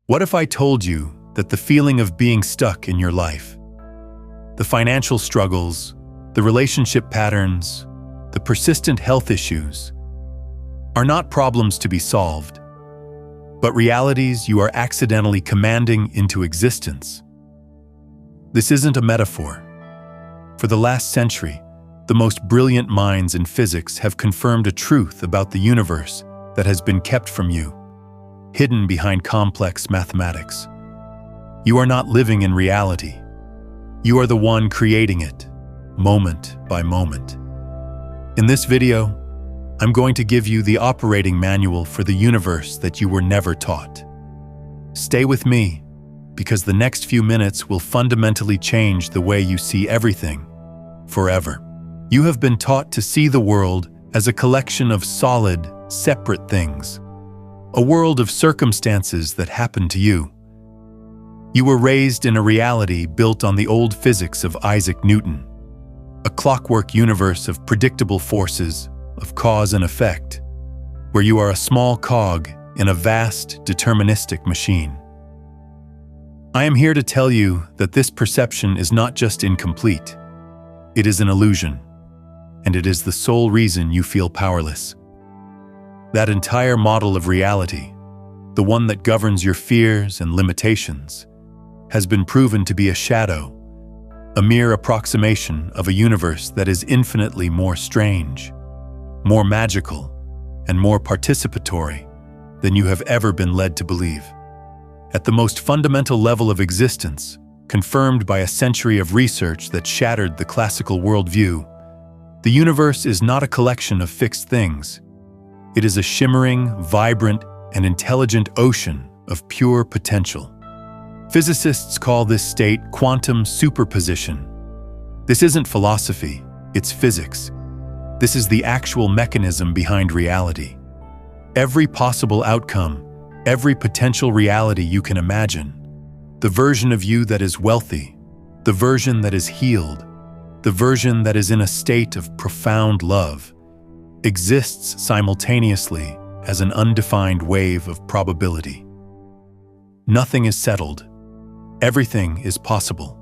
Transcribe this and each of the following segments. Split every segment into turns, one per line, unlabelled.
What if I told you that the feeling of being stuck in your life, the financial struggles, the relationship patterns, the persistent health issues, are not problems to be solved, but realities you are accidentally commanding into existence? This isn't a metaphor. For the last century, the most brilliant minds in physics have confirmed a truth about the universe that has been kept from you, hidden behind complex mathematics. You are not living in reality. You are the one creating it, moment by moment. In this video, I'm going to give you the operating manual for the universe that you were never taught. Stay with me, because the next few minutes will fundamentally change the way you see everything, forever. You have been taught to see the world as a collection of solid, separate things, a world of circumstances that happen to you. You were raised in a reality built on the old physics of Isaac Newton, a clockwork universe of predictable forces, of cause and effect, where you are a small cog in a vast, deterministic machine. I am here to tell you that this perception is not just incomplete, it is an illusion, and it is the sole reason you feel powerless. That entire model of reality, the one that governs your fears and limitations, has been proven to be a shadow, a mere approximation of a universe that is infinitely more strange, more magical, and more participatory than you have ever been led to believe. At the most fundamental level of existence, confirmed by a century of research that shattered the classical worldview, the universe is not a collection of fixed things. It is a shimmering, vibrant, and intelligent ocean of pure potential. Physicists call this state quantum superposition. This isn't philosophy, it's physics. This is the actual mechanism behind reality. Every possible outcome, every potential reality you can imagine, the version of you that is wealthy, the version that is healed, the version that is in a state of profound love, exists simultaneously as an undefined wave of probability. Nothing is settled. Everything is possible.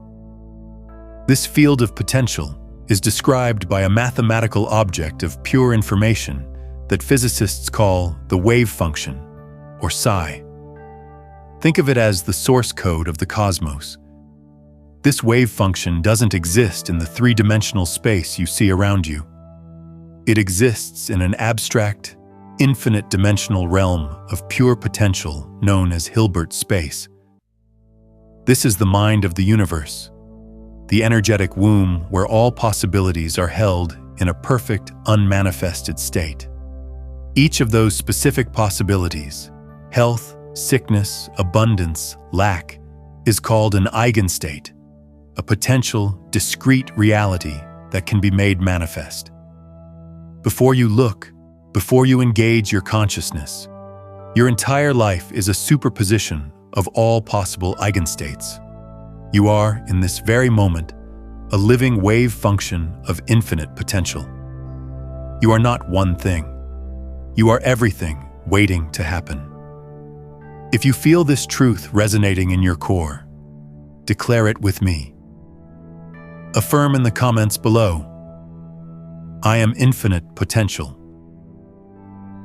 This field of potential is described by a mathematical object of pure information that physicists call the wave function, or psi. Think of it as the source code of the cosmos. This wave function doesn't exist in the three-dimensional space you see around you. It exists in an abstract, infinite dimensional realm of pure potential known as Hilbert space. This is the mind of the universe, the energetic womb where all possibilities are held in a perfect, unmanifested state. Each of those specific possibilities, health, sickness, abundance, lack, is called an eigenstate, a potential, discrete reality that can be made manifest. Before you look, before you engage your consciousness, your entire life is a superposition of all possible eigenstates. You are, in this very moment, a living wave function of infinite potential. You are not one thing. You are everything waiting to happen. If you feel this truth resonating in your core, declare it with me. Affirm in the comments below, I am infinite potential.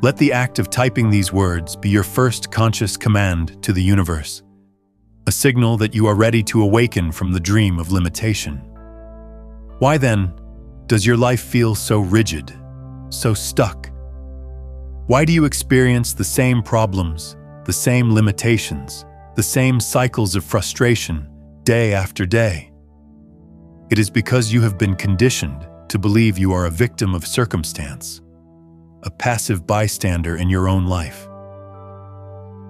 Let the act of typing these words be your first conscious command to the universe, a signal that you are ready to awaken from the dream of limitation. Why then does your life feel so rigid, so stuck? Why do you experience the same problems, the same limitations, the same cycles of frustration day after day? It is because you have been conditioned to believe you are a victim of circumstance, a passive bystander in your own life.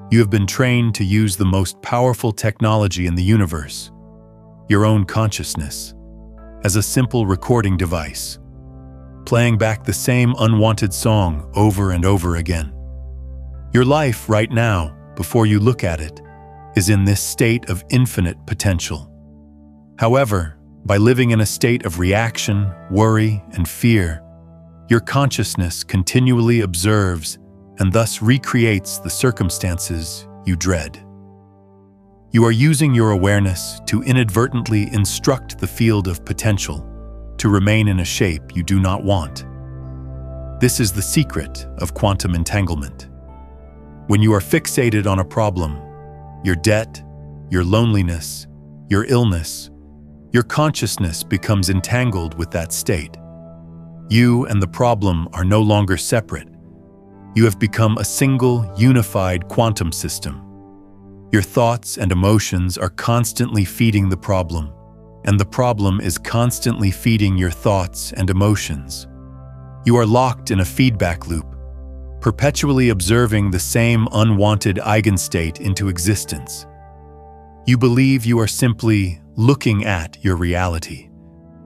You have been trained to use the most powerful technology in the universe, your own consciousness, as a simple recording device, playing back the same unwanted song over and over again. Your life right now, before you look at it, is in this state of infinite potential. However, by living in a state of reaction, worry, and fear, your consciousness continually observes and thus recreates the circumstances you dread. You are using your awareness to inadvertently instruct the field of potential to remain in a shape you do not want. This is the secret of quantum entanglement. When you are fixated on a problem, your debt, your loneliness, your illness, your consciousness becomes entangled with that state. You and the problem are no longer separate. You have become a single, unified quantum system. Your thoughts and emotions are constantly feeding the problem, and the problem is constantly feeding your thoughts and emotions. You are locked in a feedback loop, perpetually observing the same unwanted eigenstate into existence. You believe you are simply looking at your reality,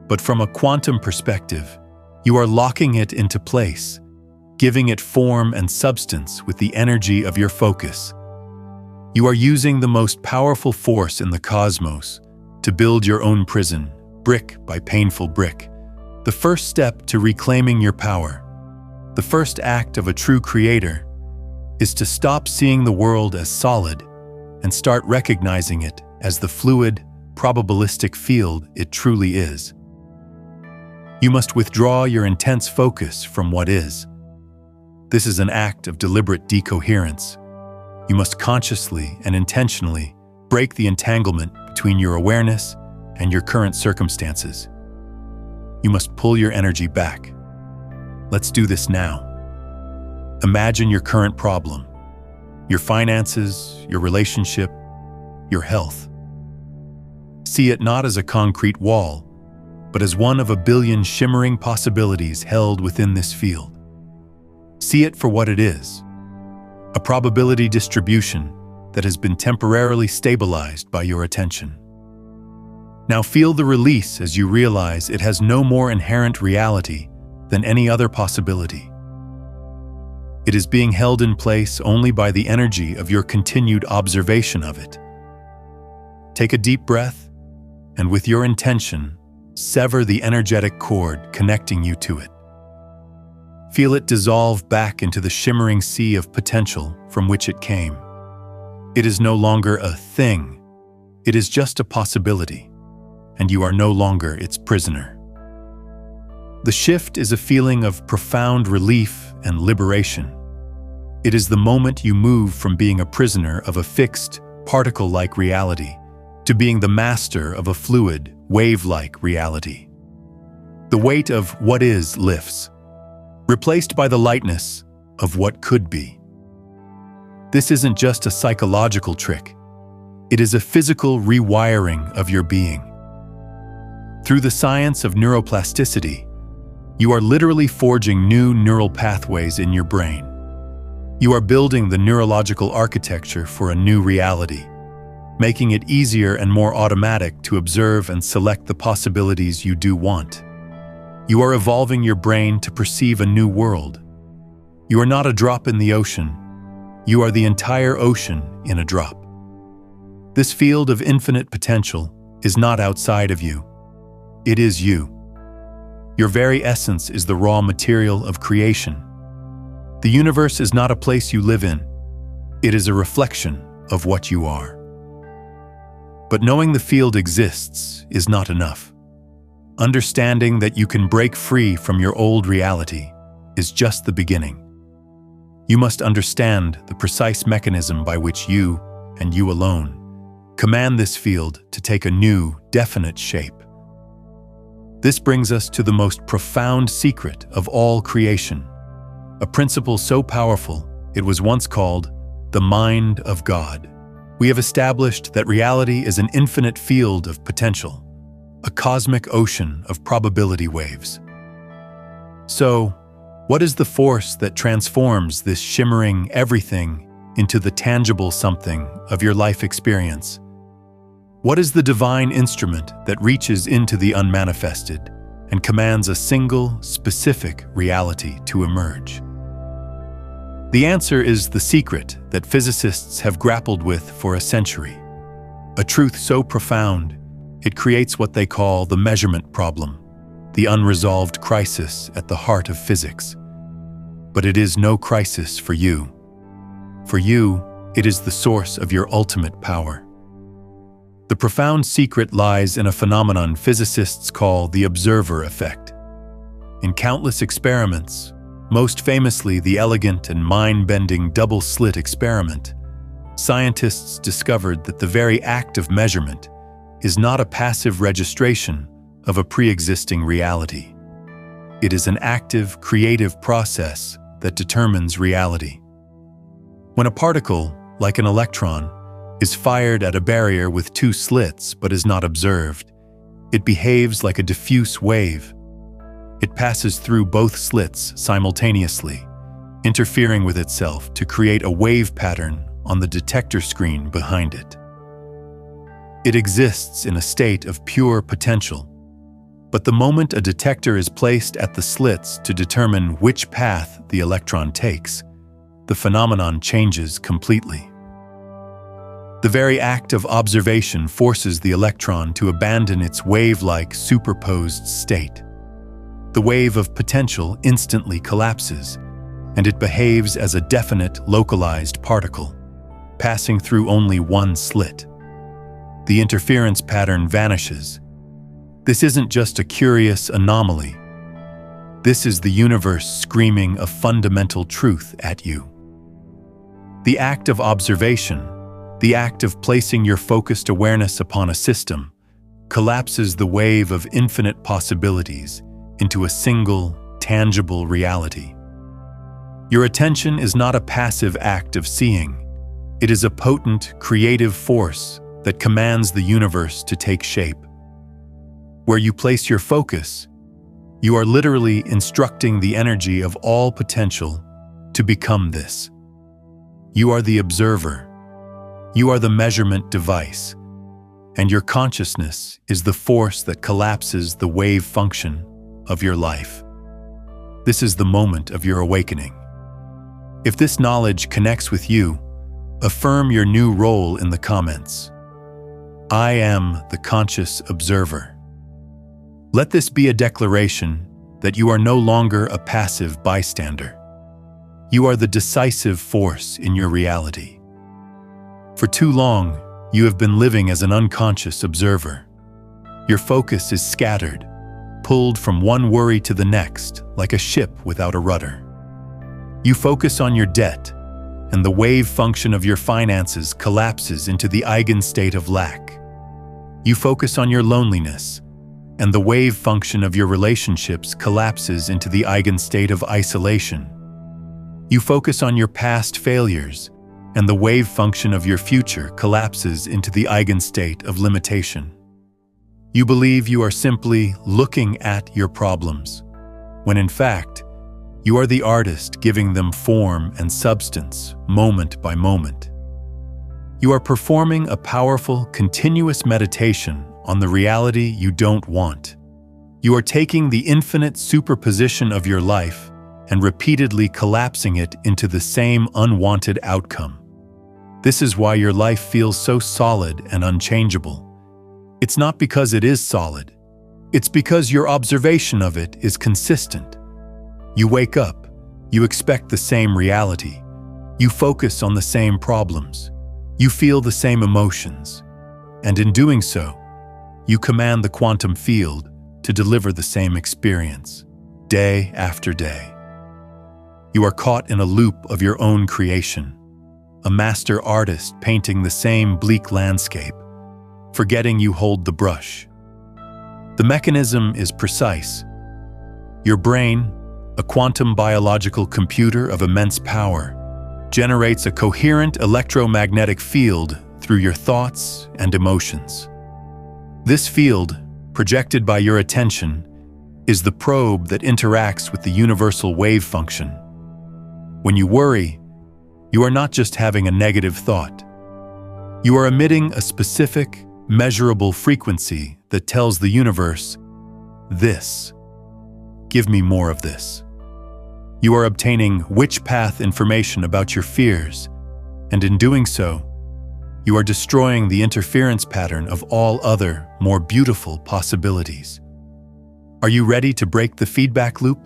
but from a quantum perspective, you are locking it into place, giving it form and substance with the energy of your focus. You are using the most powerful force in the cosmos to build your own prison, brick by painful brick. The first step to reclaiming your power, the first act of a true creator, is to stop seeing the world as solid and start recognizing it as the fluid, probabilistic field it truly is. You must withdraw your intense focus from what is. This is an act of deliberate decoherence. You must consciously and intentionally break the entanglement between your awareness and your current circumstances. You must pull your energy back. Let's do this now. Imagine your current problem, your finances, your relationship, your health. See it not as a concrete wall, but as one of a billion shimmering possibilities held within this field. See it for what it is, a probability distribution that has been temporarily stabilized by your attention. Now feel the release as you realize it has no more inherent reality than any other possibility. It is being held in place only by the energy of your continued observation of it. Take a deep breath, and with your intention, sever the energetic cord connecting you to it. Feel it dissolve back into the shimmering sea of potential from which it came. It is no longer a thing. It is just a possibility, and you are no longer its prisoner. The shift is a feeling of profound relief and liberation. It is the moment you move from being a prisoner of a fixed, particle-like reality to being the master of a fluid, wave-like reality. The weight of what is lifts, replaced by the lightness of what could be. This isn't just a psychological trick. It is a physical rewiring of your being. Through the science of neuroplasticity, you are literally forging new neural pathways in your brain. You are building the neurological architecture for a new reality, making it easier and more automatic to observe and select the possibilities you do want. You are evolving your brain to perceive a new world. You are not a drop in the ocean. You are the entire ocean in a drop. This field of infinite potential is not outside of you. It is you. Your very essence is the raw material of creation. The universe is not a place you live in. It is a reflection of what you are. But knowing the field exists is not enough. Understanding that you can break free from your old reality is just the beginning. You must understand the precise mechanism by which you, and you alone, command this field to take a new, definite shape. This brings us to the most profound secret of all creation, a principle so powerful it was once called the mind of God. We have established that reality is an infinite field of potential, a cosmic ocean of probability waves. So, what is the force that transforms this shimmering everything into the tangible something of your life experience? What is the divine instrument that reaches into the unmanifested and commands a single, specific reality to emerge? The answer is the secret that physicists have grappled with for a century. A truth so profound, it creates what they call the measurement problem, the unresolved crisis at the heart of physics. But it is no crisis for you. For you, it is the source of your ultimate power. The profound secret lies in a phenomenon physicists call the observer effect. In countless experiments, most famously the elegant and mind-bending double-slit experiment, scientists discovered that the very act of measurement is not a passive registration of a pre-existing reality. It is an active, creative process that determines reality. When a particle, like an electron, is fired at a barrier with two slits but is not observed, it behaves like a diffuse wave. It passes through both slits simultaneously, interfering with itself to create a wave pattern on the detector screen behind it. It exists in a state of pure potential, but the moment a detector is placed at the slits to determine which path the electron takes, the phenomenon changes completely. The very act of observation forces the electron to abandon its wave-like superposed state. The wave of potential instantly collapses, and it behaves as a definite, localized particle, passing through only one slit. The interference pattern vanishes. This isn't just a curious anomaly. This is the universe screaming a fundamental truth at you. The act of observation, the act of placing your focused awareness upon a system, collapses the wave of infinite possibilities into a single, tangible reality. Your attention is not a passive act of seeing. It is a potent, creative force that commands the universe to take shape. Where you place your focus, you are literally instructing the energy of all potential to become this. You are the observer. You are the measurement device, and your consciousness is the force that collapses the wave function of your life. This is the moment of your awakening. If this knowledge connects with you, affirm your new role in the comments. I am the conscious observer. Let this be a declaration that you are no longer a passive bystander. You are the decisive force in your reality. For too long, you have been living as an unconscious observer. Your focus is scattered, pulled from one worry to the next, like a ship without a rudder. You focus on your debt, and the wave function of your finances collapses into the eigenstate of lack. You focus on your loneliness, and the wave function of your relationships collapses into the eigenstate of isolation. You focus on your past failures, and the wave function of your future collapses into the eigenstate of limitation. You believe you are simply looking at your problems, when in fact, you are the artist giving them form and substance, moment by moment. You are performing a powerful, continuous meditation on the reality you don't want. You are taking the infinite superposition of your life and repeatedly collapsing it into the same unwanted outcome. This is why your life feels so solid and unchangeable. It's not because it is solid. It's because your observation of it is consistent. You wake up, you expect the same reality. You focus on the same problems. You feel the same emotions. And in doing so, you command the quantum field to deliver the same experience, day after day. You are caught in a loop of your own creation, a master artist painting the same bleak landscape, forgetting you hold the brush. The mechanism is precise. Your brain, a quantum biological computer of immense power, generates a coherent electromagnetic field through your thoughts and emotions. This field, projected by your attention, is the probe that interacts with the universal wave function. When you worry, you are not just having a negative thought. You are emitting a specific, measurable frequency that tells the universe, "This. Give me more of this." You are obtaining which path information about your fears, and in doing so, you are destroying the interference pattern of all other, more beautiful possibilities. Are you ready to break the feedback loop?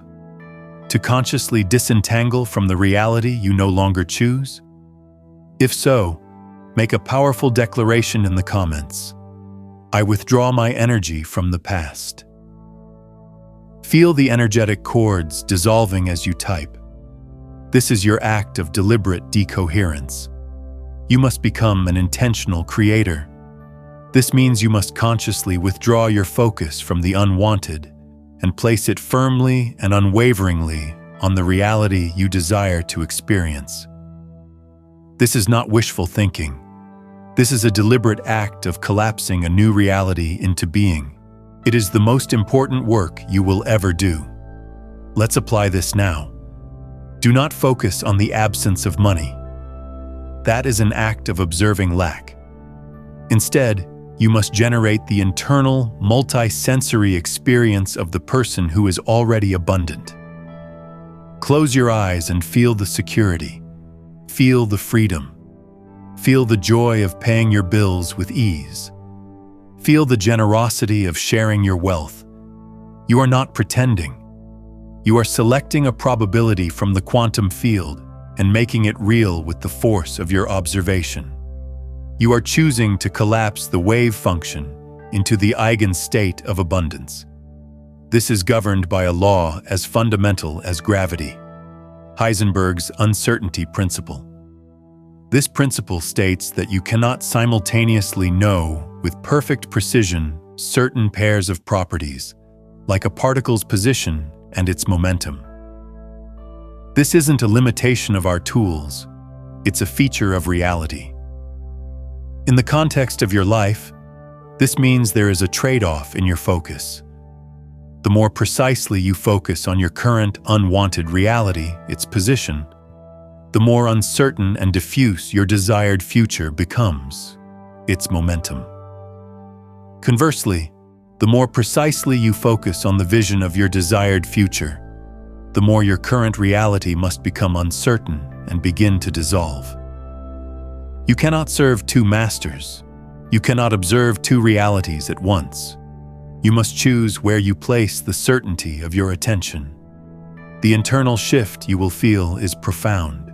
To consciously disentangle from the reality you no longer choose? If so, make a powerful declaration in the comments. I withdraw my energy from the past. Feel the energetic chords dissolving as you type. This is your act of deliberate decoherence. You must become an intentional creator. This means you must consciously withdraw your focus from the unwanted and place it firmly and unwaveringly on the reality you desire to experience. This is not wishful thinking. This is a deliberate act of collapsing a new reality into being. It is the most important work you will ever do. Let's apply this now. Do not focus on the absence of money. That is an act of observing lack. Instead, you must generate the internal, multi-sensory experience of the person who is already abundant. Close your eyes and feel the security. Feel the freedom. Feel the joy of paying your bills with ease. Feel the generosity of sharing your wealth. You are not pretending. You are selecting a probability from the quantum field and making it real with the force of your observation. You are choosing to collapse the wave function into the eigenstate of abundance. This is governed by a law as fundamental as gravity, Heisenberg's uncertainty principle. This principle states that you cannot simultaneously know with perfect precision certain pairs of properties, like a particle's position and its momentum. This isn't a limitation of our tools, it's a feature of reality. In the context of your life, this means there is a trade-off in your focus. The more precisely you focus on your current unwanted reality, its position, the more uncertain and diffuse your desired future becomes, its momentum. Conversely, the more precisely you focus on the vision of your desired future, the more your current reality must become uncertain and begin to dissolve. You cannot serve two masters. You cannot observe two realities at once. You must choose where you place the certainty of your attention. The internal shift you will feel is profound.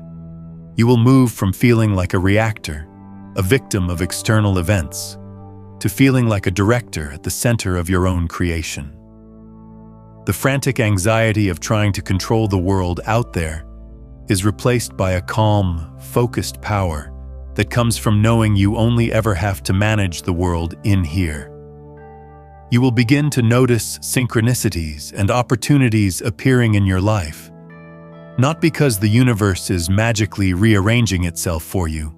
You will move from feeling like a reactor, a victim of external events, to feeling like a director at the center of your own creation. The frantic anxiety of trying to control the world out there is replaced by a calm, focused power that comes from knowing you only ever have to manage the world in here. You will begin to notice synchronicities and opportunities appearing in your life, not because the universe is magically rearranging itself for you,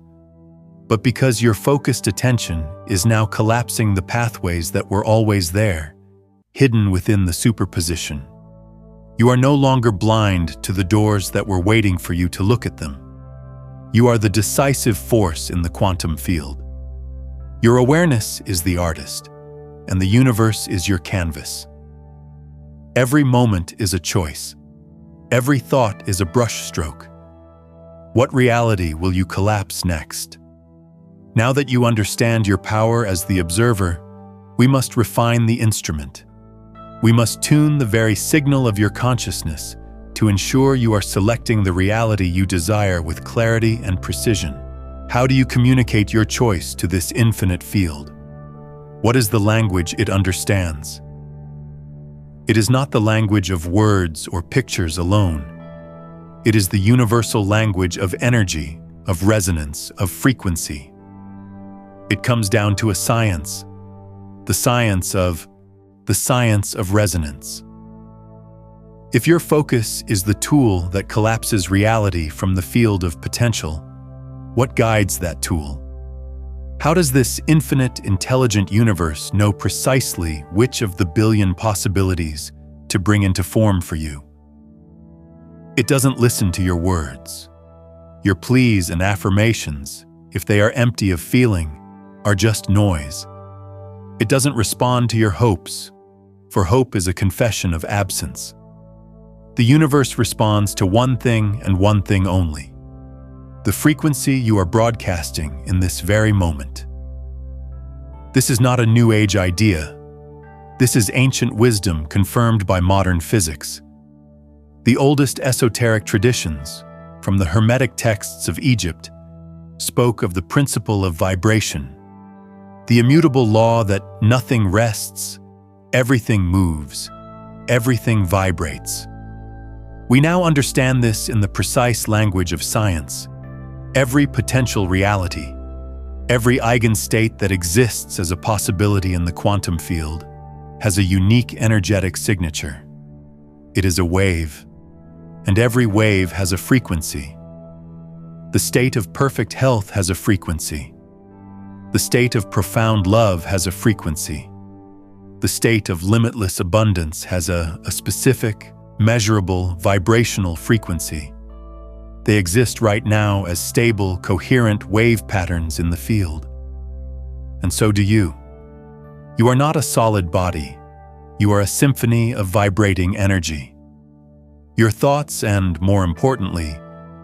but because your focused attention is now collapsing the pathways that were always there, hidden within the superposition. You are no longer blind to the doors that were waiting for you to look at them. You are the decisive force in the quantum field. Your awareness is the artist, and the universe is your canvas. Every moment is a choice. Every thought is a brushstroke. What reality will you collapse next? Now that you understand your power as the observer, we must refine the instrument. We must tune the very signal of your consciousness to ensure you are selecting the reality you desire with clarity and precision. How do you communicate your choice to this infinite field? What is the language it understands? It is not the language of words or pictures alone. It is the universal language of energy, of resonance, of frequency. It comes down to a science, the science of resonance. If your focus is the tool that collapses reality from the field of potential, what guides that tool? How does this infinite, intelligent universe know precisely which of the billion possibilities to bring into form for you? It doesn't listen to your words. Your pleas and affirmations, if they are empty of feeling, are just noise. It doesn't respond to your hopes, for hope is a confession of absence. The universe responds to one thing and one thing only: the frequency you are broadcasting in this very moment. This is not a New Age idea. This is ancient wisdom confirmed by modern physics. The oldest esoteric traditions, from the Hermetic texts of Egypt, spoke of the principle of vibration. the immutable law that nothing rests, everything moves, everything vibrates. We now understand this in the precise language of science. Every potential reality, every eigenstate that exists as a possibility in the quantum field, has a unique energetic signature. It is a wave, and every wave has a frequency. The state of perfect health has a frequency. The state of profound love has a frequency. The state of limitless abundance has a specific, measurable, vibrational frequency. They exist right now as stable, coherent wave patterns in the field. And so do you. You are not a solid body. You are a symphony of vibrating energy. Your thoughts and, more importantly,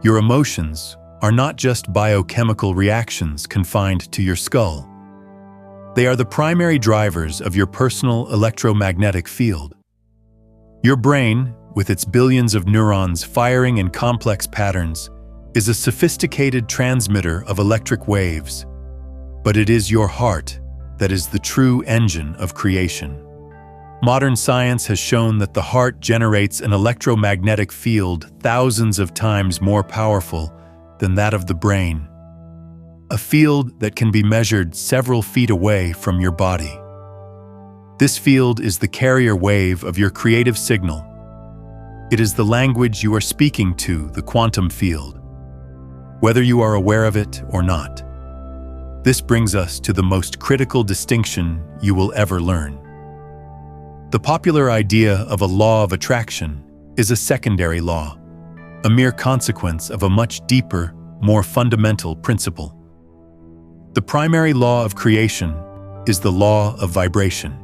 your emotions are not just biochemical reactions confined to your skull. They are the primary drivers of your personal electromagnetic field. Your brain, with its billions of neurons firing in complex patterns, is a sophisticated transmitter of electric waves. But it is your heart that is the true engine of creation. Modern science has shown that the heart generates an electromagnetic field thousands of times more powerful than that of the brain. A field that can be measured several feet away from your body. This field is the carrier wave of your creative signal. It is the language you are speaking to the quantum field, whether you are aware of it or not. This brings us to the most critical distinction you will ever learn. The popular idea of a law of attraction is a secondary law, a mere consequence of a much deeper, more fundamental principle. The primary law of creation is the law of vibration.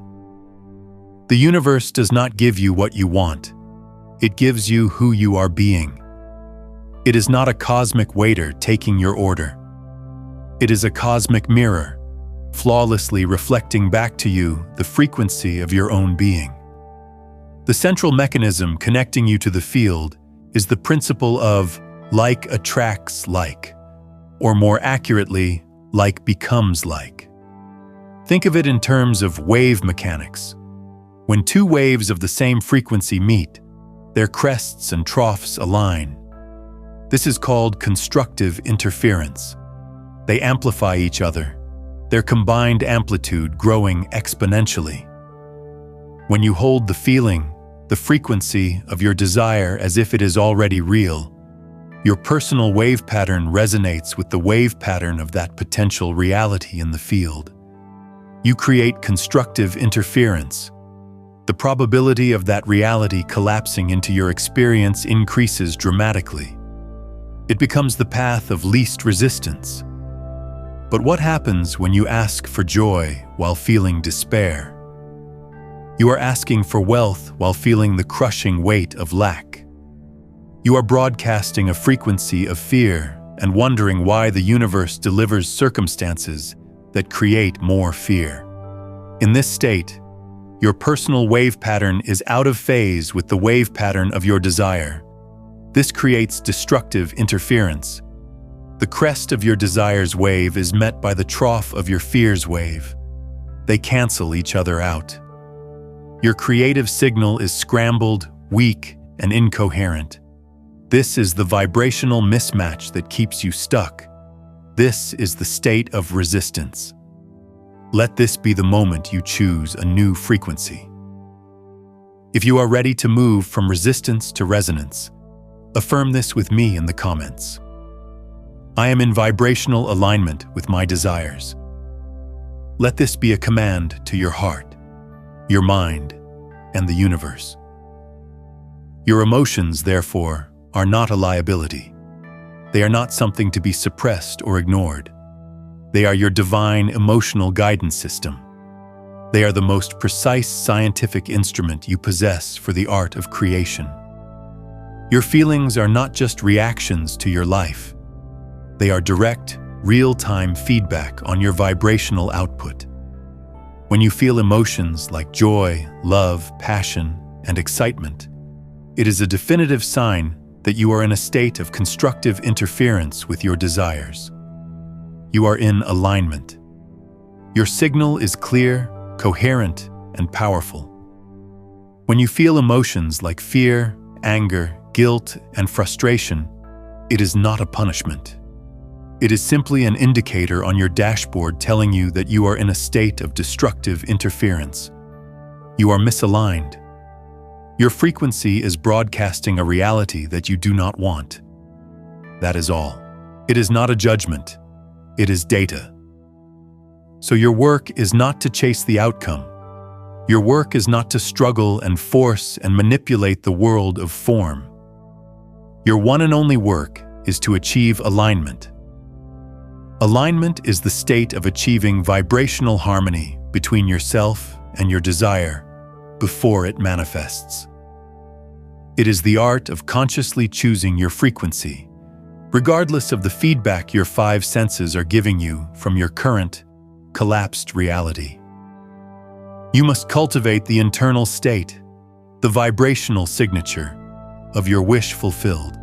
The universe does not give you what you want. It gives you who you are being. It is not a cosmic waiter taking your order. It is a cosmic mirror, flawlessly reflecting back to you the frequency of your own being. The central mechanism connecting you to the field is the principle of like attracts like, or more accurately, like becomes like. Think of it in terms of wave mechanics. When two waves of the same frequency meet, their crests and troughs align. This is called constructive interference. They amplify each other, their combined amplitude growing exponentially. When you hold the feeling, the frequency of your desire as if it is already real, your personal wave pattern resonates with the wave pattern of that potential reality in the field. You create constructive interference. The probability of that reality collapsing into your experience increases dramatically. It becomes the path of least resistance. But what happens when you ask for joy while feeling despair? You are asking for wealth while feeling the crushing weight of lack. You are broadcasting a frequency of fear and wondering why the universe delivers circumstances that create more fear. In this state, your personal wave pattern is out of phase with the wave pattern of your desire. This creates destructive interference. The crest of your desire's wave is met by the trough of your fear's wave. They cancel each other out. Your creative signal is scrambled, weak, and incoherent. This is the vibrational mismatch that keeps you stuck. This is the state of resistance. Let this be the moment you choose a new frequency. If you are ready to move from resistance to resonance, affirm this with me in the comments. I am in vibrational alignment with my desires. Let this be a command to your heart, your mind, and the universe. Your emotions, therefore, are not a liability. They are not something to be suppressed or ignored. They are your divine emotional guidance system. They are the most precise scientific instrument you possess for the art of creation. Your feelings are not just reactions to your life. They are direct, real-time feedback on your vibrational output. When you feel emotions like joy, love, passion, and excitement, it is a definitive sign that you are in a state of constructive interference with your desires. You are in alignment. Your signal is clear, coherent, and powerful. When you feel emotions like fear, anger, guilt, and frustration, it is not a punishment. It is simply an indicator on your dashboard telling you that you are in a state of destructive interference. You are misaligned. Your frequency is broadcasting a reality that you do not want. That is all. It is not a judgment. It is data. So your work is not to chase the outcome. Your work is not to struggle and force and manipulate the world of form. Your one and only work is to achieve alignment. Alignment is the state of achieving vibrational harmony between yourself and your desire before it manifests. It is the art of consciously choosing your frequency, regardless of the feedback your five senses are giving you from your current, collapsed reality. You must cultivate the internal state, the vibrational signature of your wish fulfilled.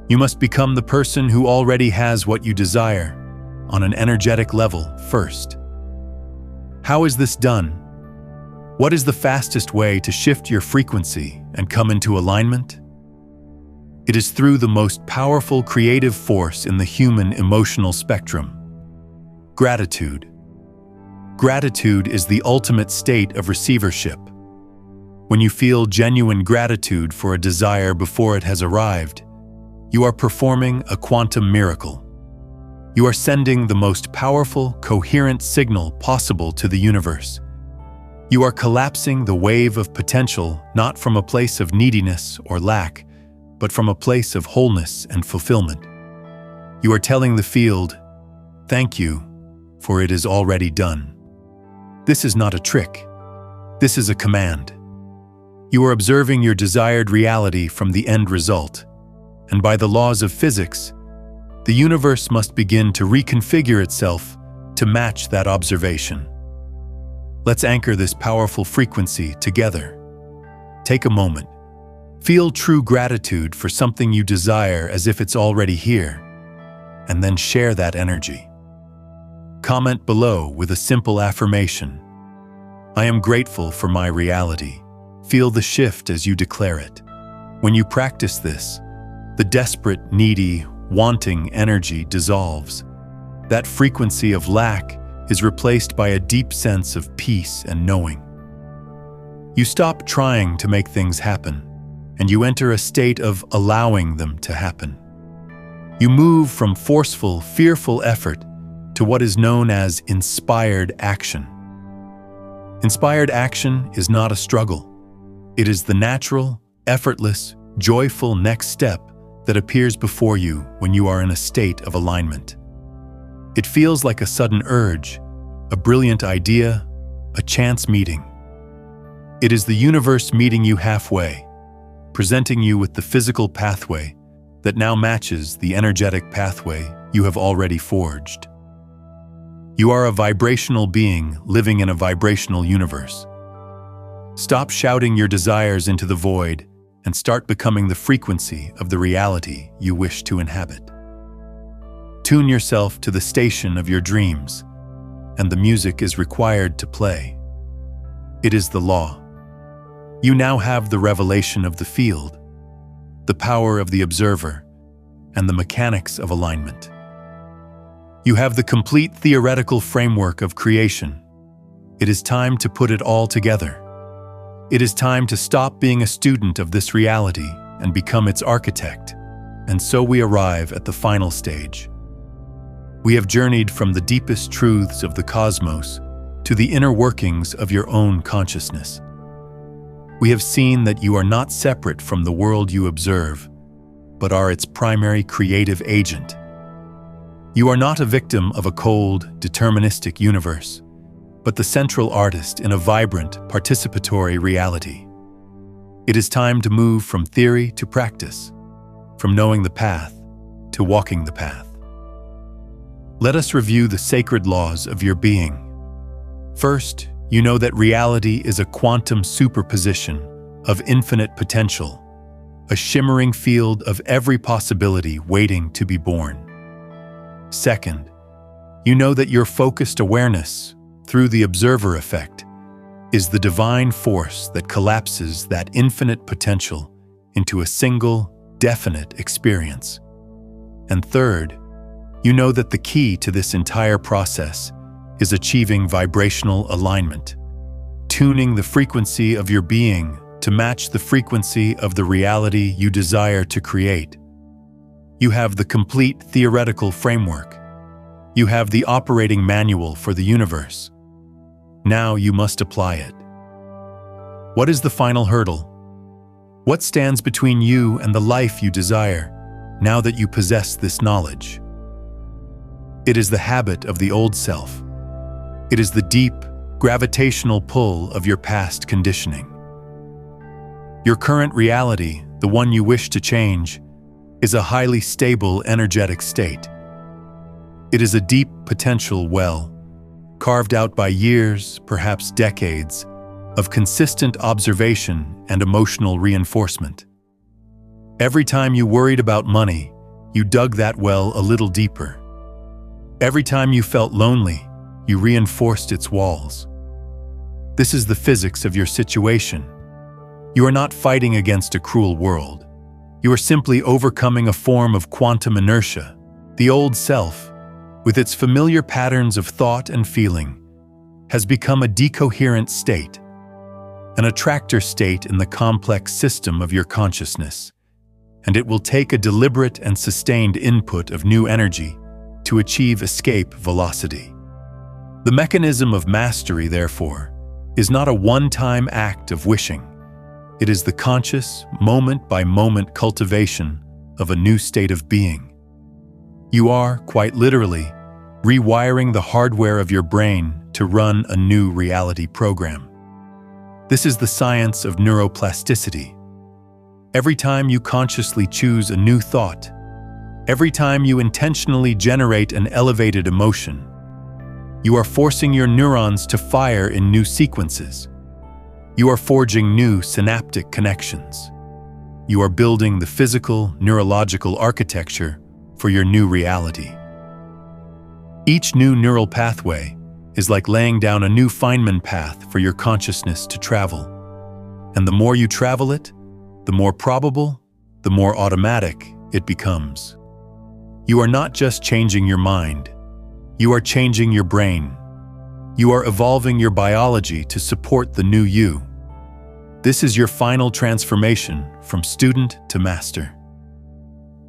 You must become the person who already has what you desire on an energetic level first. How is this done? What is the fastest way to shift your frequency and come into alignment? It is through the most powerful creative force in the human emotional spectrum: gratitude. Gratitude is the ultimate state of receivership. When you feel genuine gratitude for a desire before it has arrived, you are performing a quantum miracle. You are sending the most powerful, coherent signal possible to the universe. You are collapsing the wave of potential not from a place of neediness or lack, but from a place of wholeness and fulfillment. You are telling the field, "Thank you, for it is already done." This is not a trick. This is a command. You are observing your desired reality from the end result, and by the laws of physics, the universe must begin to reconfigure itself to match that observation. Let's anchor this powerful frequency together. Take a moment. Feel true gratitude for something you desire as if it's already here, and then share that energy. Comment below with a simple affirmation. I am grateful for my reality. Feel the shift as you declare it. When you practice this, the desperate, needy, wanting energy dissolves. That frequency of lack is replaced by a deep sense of peace and knowing. You stop trying to make things happen, and you enter a state of allowing them to happen. You move from forceful, fearful effort to what is known as inspired action. Inspired action is not a struggle. It is the natural, effortless, joyful next step that appears before you when you are in a state of alignment. It feels like a sudden urge, a brilliant idea, a chance meeting. It is the universe meeting you halfway, presenting you with the physical pathway that now matches the energetic pathway you have already forged. You are a vibrational being living in a vibrational universe. Stop shouting your desires into the void and start becoming the frequency of the reality you wish to inhabit. Tune yourself to the station of your dreams, and the music is required to play. It is the law. You now have the revelation of the field, the power of the observer, and the mechanics of alignment. You have the complete theoretical framework of creation. It is time to put it all together. It is time to stop being a student of this reality and become its architect. And so we arrive at the final stage. We have journeyed from the deepest truths of the cosmos to the inner workings of your own consciousness. We have seen that you are not separate from the world you observe, but are its primary creative agent. You are not a victim of a cold, deterministic universe, but the central artist in a vibrant, participatory reality. It is time to move from theory to practice, from knowing the path to walking the path. Let us review the sacred laws of your being. First, you know that reality is a quantum superposition of infinite potential, a shimmering field of every possibility waiting to be born. Second, You know that your focused awareness, through the observer effect, is the divine force that collapses that infinite potential into a single, definite experience. And third, you know that the key to this entire process is achieving vibrational alignment, tuning the frequency of your being to match the frequency of the reality you desire to create. You have the complete theoretical framework. You have the operating manual for the universe. Now you must apply it. What is the final hurdle? What stands between you and the life you desire now that you possess this knowledge? It is the habit of the old self. It is the deep, gravitational pull of your past conditioning. Your current reality, the one you wish to change, is a highly stable, energetic state. It is a deep potential well, carved out by years, perhaps decades, of consistent observation and emotional reinforcement. Every time you worried about money, you dug that well a little deeper. Every time you felt lonely, you reinforced its walls. This is the physics of your situation. You are not fighting against a cruel world. You are simply overcoming a form of quantum inertia. The old self, with its familiar patterns of thought and feeling, has become a decoherent state, an attractor state in the complex system of your consciousness, and it will take a deliberate and sustained input of new energy to achieve escape velocity. The mechanism of mastery, therefore, is not a one-time act of wishing. It is the conscious, moment-by-moment cultivation of a new state of being. You are, quite literally, rewiring the hardware of your brain to run a new reality program. This is the science of neuroplasticity. Every time you consciously choose a new thought, every time you intentionally generate an elevated emotion, you are forcing your neurons to fire in new sequences. You are forging new synaptic connections. You are building the physical, neurological architecture for your new reality. Each new neural pathway is like laying down a new Feynman path for your consciousness to travel. And the more you travel it, the more probable, the more automatic it becomes. You are not just changing your mind. You are changing your brain. You are evolving your biology to support the new you. This is your final transformation from student to master.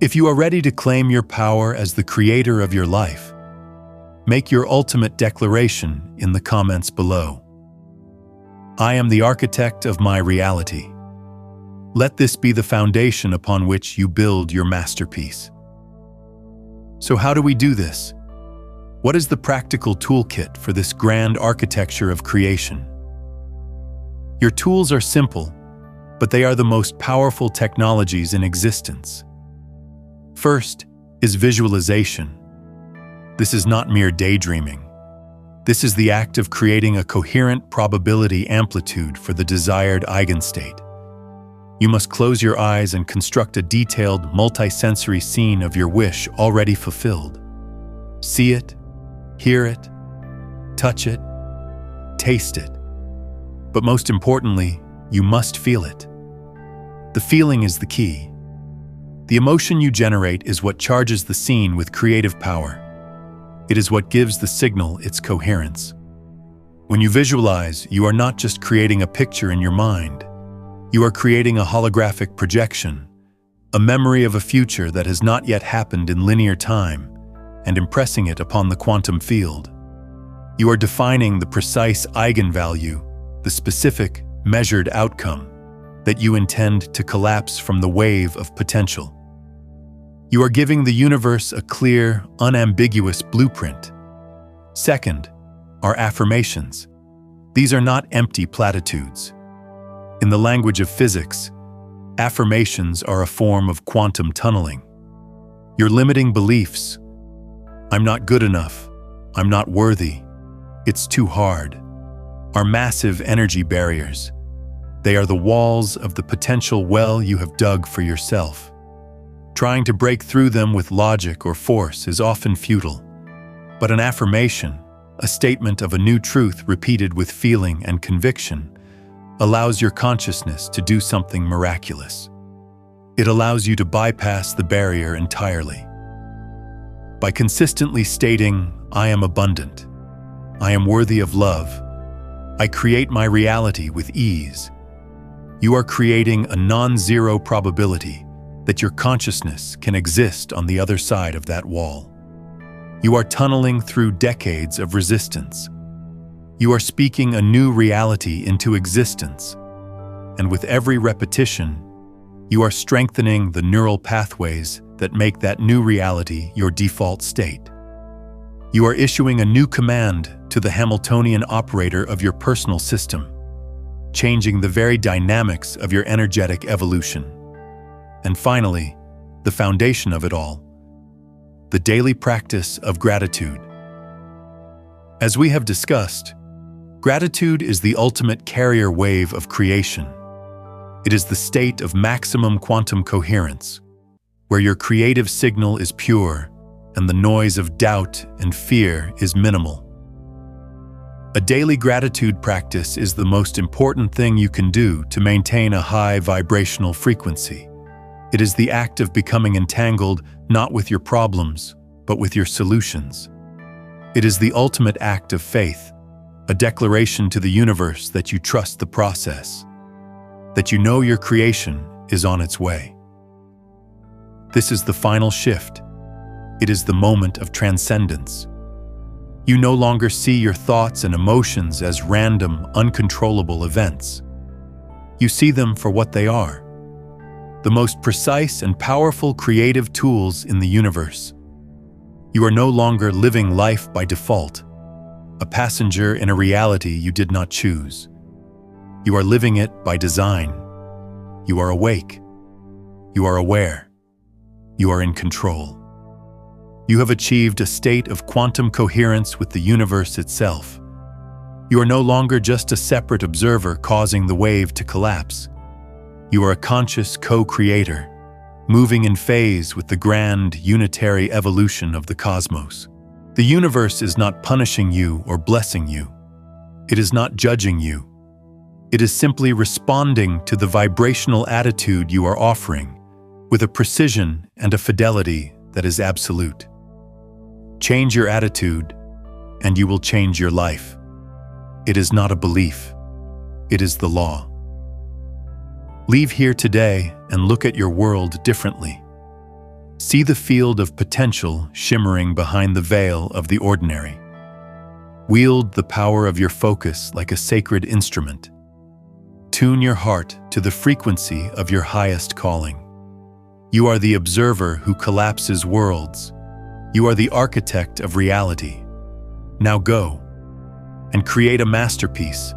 If you are ready to claim your power as the creator of your life, make your ultimate declaration in the comments below. I am the architect of my reality. Let this be the foundation upon which you build your masterpiece. So how do we do this? What is the practical toolkit for this grand architecture of creation? Your tools are simple, but they are the most powerful technologies in existence. First is visualization. This is not mere daydreaming. This is the act of creating a coherent probability amplitude for the desired eigenstate. You must close your eyes and construct a detailed, multisensory scene of your wish already fulfilled. See it, hear it, touch it, taste it. But most importantly, you must feel it. The feeling is the key. The emotion you generate is what charges the scene with creative power. It is what gives the signal its coherence. When you visualize, you are not just creating a picture in your mind. You are creating a holographic projection, a memory of a future that has not yet happened in linear time, and impressing it upon the quantum field. You are defining the precise eigenvalue, the specific, measured outcome that you intend to collapse from the wave of potential. You are giving the universe a clear, unambiguous blueprint. Second are affirmations. These are not empty platitudes. In the language of physics, affirmations are a form of quantum tunneling. Your limiting beliefs, I'm not good enough, I'm not worthy, it's too hard, are massive energy barriers. They are the walls of the potential well you have dug for yourself. Trying to break through them with logic or force is often futile. But an affirmation, a statement of a new truth repeated with feeling and conviction, allows your consciousness to do something miraculous. It allows you to bypass the barrier entirely. By consistently stating, "I am abundant. I am worthy of love. I create my reality with ease," you are creating a non-zero probability that your consciousness can exist on the other side of that wall. You are tunneling through decades of resistance. You are speaking a new reality into existence, and with every repetition, you are strengthening the neural pathways that make that new reality your default state. You are issuing a new command to the Hamiltonian operator of your personal system, changing the very dynamics of your energetic evolution. And finally, the foundation of it all, the daily practice of gratitude. As we have discussed, gratitude is the ultimate carrier wave of creation. It is the state of maximum quantum coherence, where your creative signal is pure and the noise of doubt and fear is minimal. A daily gratitude practice is the most important thing you can do to maintain a high vibrational frequency. It is the act of becoming entangled not with your problems, but with your solutions. It is the ultimate act of faith, a declaration to the universe that you trust the process, that you know your creation is on its way. This is the final shift. It is the moment of transcendence. You no longer see your thoughts and emotions as random, uncontrollable events. You see them for what they are, the most precise and powerful creative tools in the universe. You are no longer living life by default, a passenger in a reality you did not choose. You are living it by design. You are awake. You are aware. You are in control. You have achieved a state of quantum coherence with the universe itself. You are no longer just a separate observer causing the wave to collapse. You are a conscious co-creator, moving in phase with the grand, unitary evolution of the cosmos. The universe is not punishing you or blessing you. It is not judging you. It is simply responding to the vibrational attitude you are offering, with a precision and a fidelity that is absolute. Change your attitude, and you will change your life. It is not a belief. It is the law. Leave here today and look at your world differently. See the field of potential shimmering behind the veil of the ordinary. Wield the power of your focus like a sacred instrument. Tune your heart to the frequency of your highest calling. You are the observer who collapses worlds. You are the architect of reality. Now go and create a masterpiece